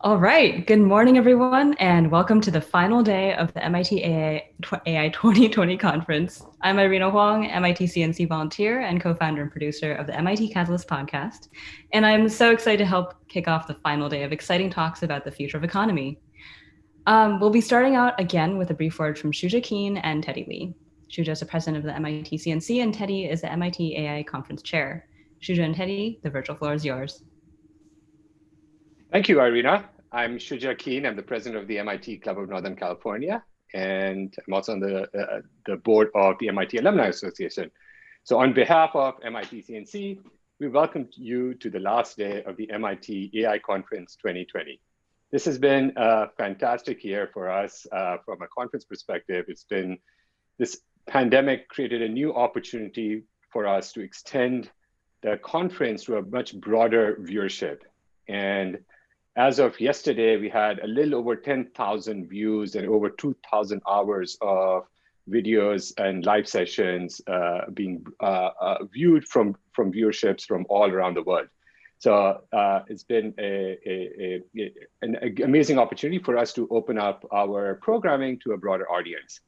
All right. Good morning, everyone, and welcome to the final day of the MIT AI 2020 conference. I'm Irina Huang, MIT CNC volunteer and co-founder and producer of the MIT Catalyst podcast. And I'm so excited to help kick off the final day of exciting talks about the future of economy. We'll be starting out again with a brief word from Shuja Keen and Teddy Lee. Shuja is the president of the MIT CNC, and Teddy is the MIT AI conference chair. Shuja and Teddy, the virtual floor is yours. Thank you, Irina. I'm Shuja Keen. I'm the president of the MIT Club of Northern California, and I'm also on the board of the MIT Alumni Association. So on behalf of MIT CNC, we welcome you to the last day of the MIT AI Conference 2020. This has been a fantastic year for us from a conference perspective. This pandemic created a new opportunity for us to extend the conference to a much broader viewership. And as of yesterday, we had a little over 10,000 views and over 2,000 hours of videos and live sessions being viewed from viewerships from all around the world. So it's been an amazing opportunity for us to open up our programming to a broader audience.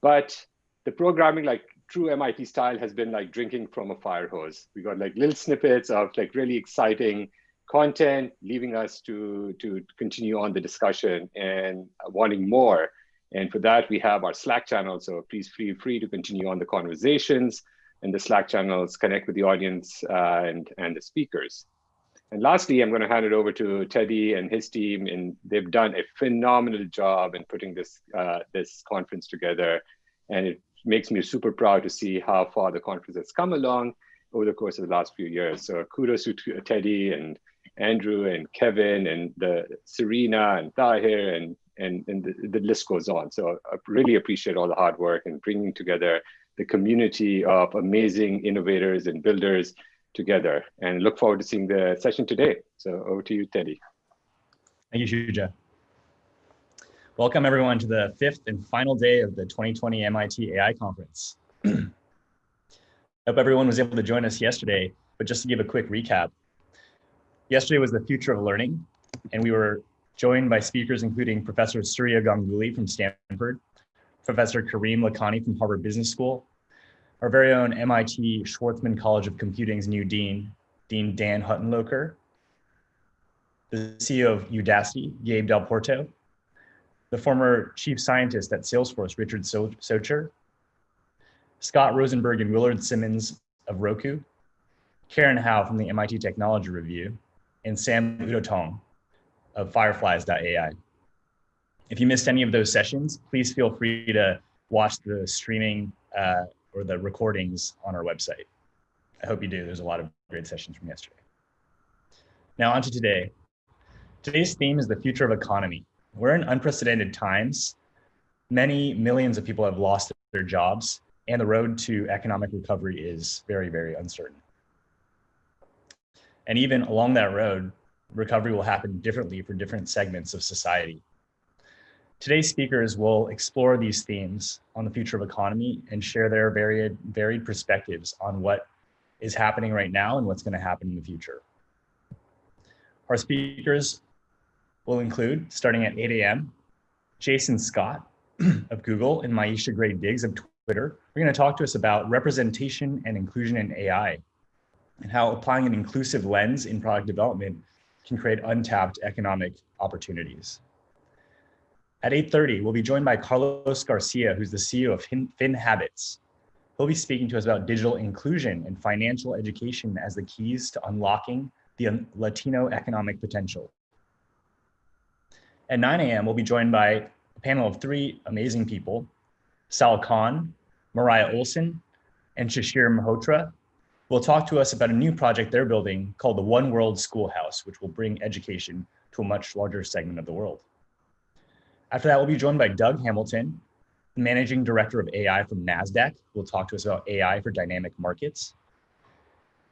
But the programming, like true MIT style, has been like drinking from a fire hose. We got like little snippets of like really exciting content, leaving us to continue on the discussion and wanting more. And for that, we have our Slack channel. So please feel free to continue on the conversations and the Slack channels, connect with the audience and the speakers. And lastly, I'm going to hand it over to Teddy and his team, and they've done a phenomenal job in putting this conference together. And it makes me super proud to see how far the conference has come along over the course of the last few years. So kudos to Teddy and Andrew and Kevin and Serena and Tahir and the list goes on. So I really appreciate all the hard work and bringing together the community of amazing innovators and builders together, and look forward to seeing the session today. So over to you, Teddy. Thank you, Shuja. Welcome everyone to the fifth and final day of the 2020 MIT AI conference. I hope everyone was able to join us yesterday, but just to give a quick recap. Yesterday was the future of learning, and we were joined by speakers including Professor Surya Ganguly from Stanford, Professor Kareem Lakhani from Harvard Business School, our very own MIT Schwarzman College of Computing's new dean, Dean Dan Huttenlocher, the CEO of Udacity, Gabe Del Porto, the former chief scientist at Salesforce, Richard Socher, Scott Rosenberg and Willard Simmons of Roku, Karen Howe from the MIT Technology Review, and Sam Udotong of Fireflies.ai. If you missed any of those sessions, please feel free to watch the streaming or the recordings on our website. I hope you do. There's a lot of great sessions from yesterday. Now on to today. Today's theme is the future of economy. We're in unprecedented times. Many millions of people have lost their jobs, and the road to economic recovery is very, very uncertain. And even along that road, recovery will happen differently for different segments of society. Today's speakers will explore these themes on the future of economy and share their varied perspectives on what is happening right now and what's going to happen in the future. Our speakers will include, starting at 8 a.m., Jason Scott of Google and Maisha Gray Diggs of Twitter. We're going to talk to us about representation and inclusion in AI and how applying an inclusive lens in product development can create untapped economic opportunities. At 8:30, we'll be joined by Carlos Garcia, who's the CEO of FinHabits. He'll be speaking to us about digital inclusion and financial education as the keys to unlocking the Latino economic potential. At 9 a.m., we'll be joined by a panel of three amazing people, Sal Khan, Mariah Olson, and Shashir Malhotra. Will talk to us about a new project they're building called the One World Schoolhouse, which will bring education to a much larger segment of the world. After that, we'll be joined by Doug Hamilton, Managing Director of AI from NASDAQ, who will talk to us about AI for dynamic markets.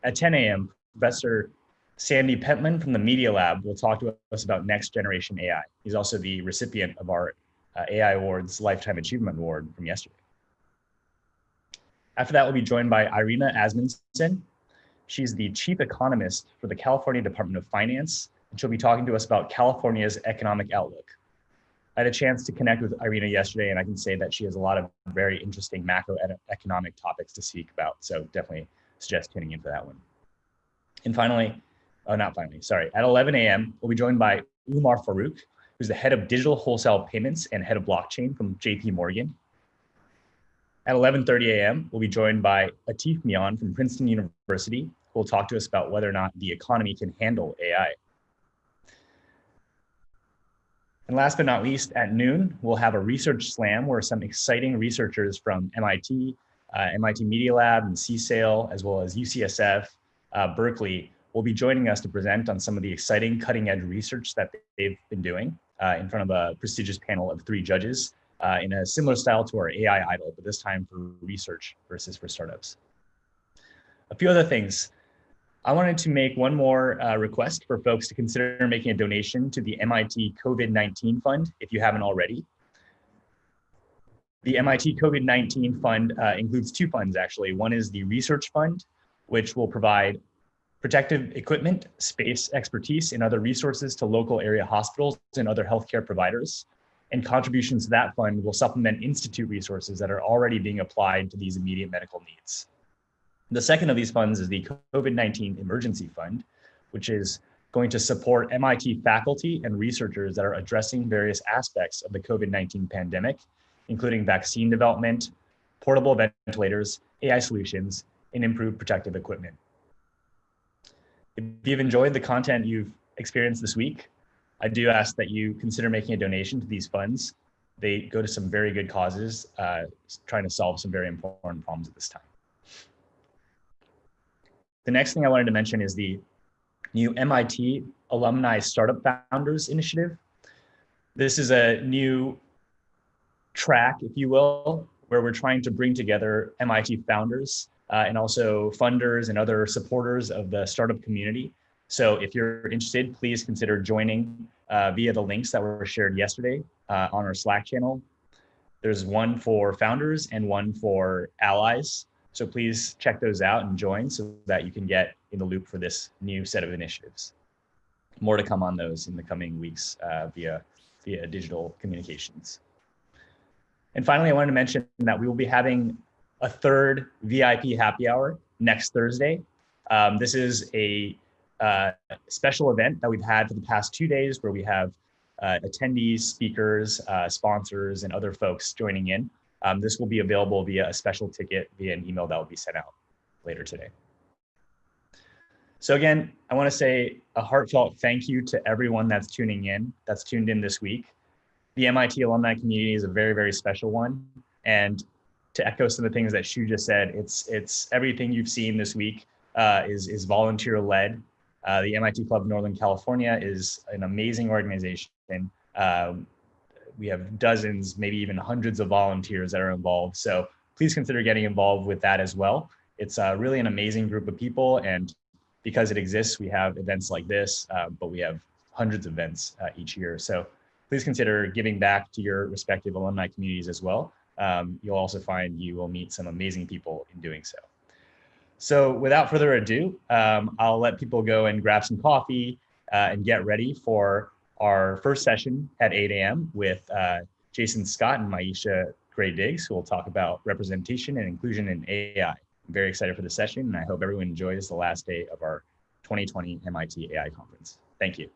At 10 a.m., Professor Sandy Pentland from the Media Lab will talk to us about next generation AI. He's also the recipient of our AI Awards Lifetime Achievement Award from yesterday. After that, we'll be joined by Irina Asmundsen. She's the chief economist for the California Department of Finance and she'll be talking to us about California's economic outlook. I had a chance to connect with Irina yesterday, and I can say that she has a lot of very interesting macroeconomic topics to speak about. So definitely suggest tuning in for that one. And finally, at 11 a.m., we'll be joined by Umar Farouk, who's the head of digital wholesale payments and head of blockchain from JP Morgan. At 11:30 a.m., we'll be joined by Atif Mian from Princeton University, who will talk to us about whether or not the economy can handle AI. And last but not least, at noon, we'll have a research slam where some exciting researchers from MIT, MIT Media Lab and CSAIL, as well as UCSF, Berkeley, will be joining us to present on some of the exciting cutting edge research that they've been doing in front of a prestigious panel of 3 judges in a similar style to our AI Idol, but this time for research versus for startups. A few other things. I wanted to make one more request for folks to consider making a donation to the MIT COVID-19 Fund if you haven't already. The MIT COVID-19 Fund includes 2 funds, actually. One is the Research Fund, which will provide protective equipment, space expertise, and other resources to local area hospitals and other healthcare providers. And contributions to that fund will supplement institute resources that are already being applied to these immediate medical needs. The second of these funds is the COVID-19 Emergency Fund, which is going to support MIT faculty and researchers that are addressing various aspects of the COVID-19 pandemic, including vaccine development, portable ventilators, AI solutions, and improved protective equipment. If you've enjoyed the content you've experienced this week, I do ask that you consider making a donation to these funds. They go to some very good causes, trying to solve some very important problems at this time. The next thing I wanted to mention is the new MIT Alumni Startup Founders Initiative. This is a new track, if you will, where we're trying to bring together MIT founders and also funders and other supporters of the startup community. So if you're interested, please consider joining via the links that were shared yesterday on our Slack channel. There's one for founders and one for allies. So please check those out and join so that you can get in the loop for this new set of initiatives. More to come on those in the coming weeks via digital communications. And finally, I wanted to mention that we will be having a 3rd VIP happy hour next Thursday. This is a special event that we've had for the past 2 days where we have attendees, speakers, sponsors, and other folks joining in. This will be available via a special ticket via an email that will be sent out later today. So again, I want to say a heartfelt thank you to everyone that's tuned in this week. The MIT alumni community is a very, very special one. And to echo some of the things that Shu just said, it's everything you've seen this week is volunteer led. The MIT Club of Northern California is an amazing organization. We have dozens, maybe even hundreds of volunteers that are involved. So please consider getting involved with that as well. It's really an amazing group of people. And because it exists, we have events like this, but we have hundreds of events each year. So please consider giving back to your respective alumni communities as well. You'll also find you will meet some amazing people in doing so. So without further ado, I'll let people go and grab some coffee and get ready for our first session at 8 a.m. with Jason Scott and Maisha Gray-Diggs, who will talk about representation and inclusion in AI. I'm very excited for the session, and I hope everyone enjoys the last day of our 2020 MIT AI conference. Thank you.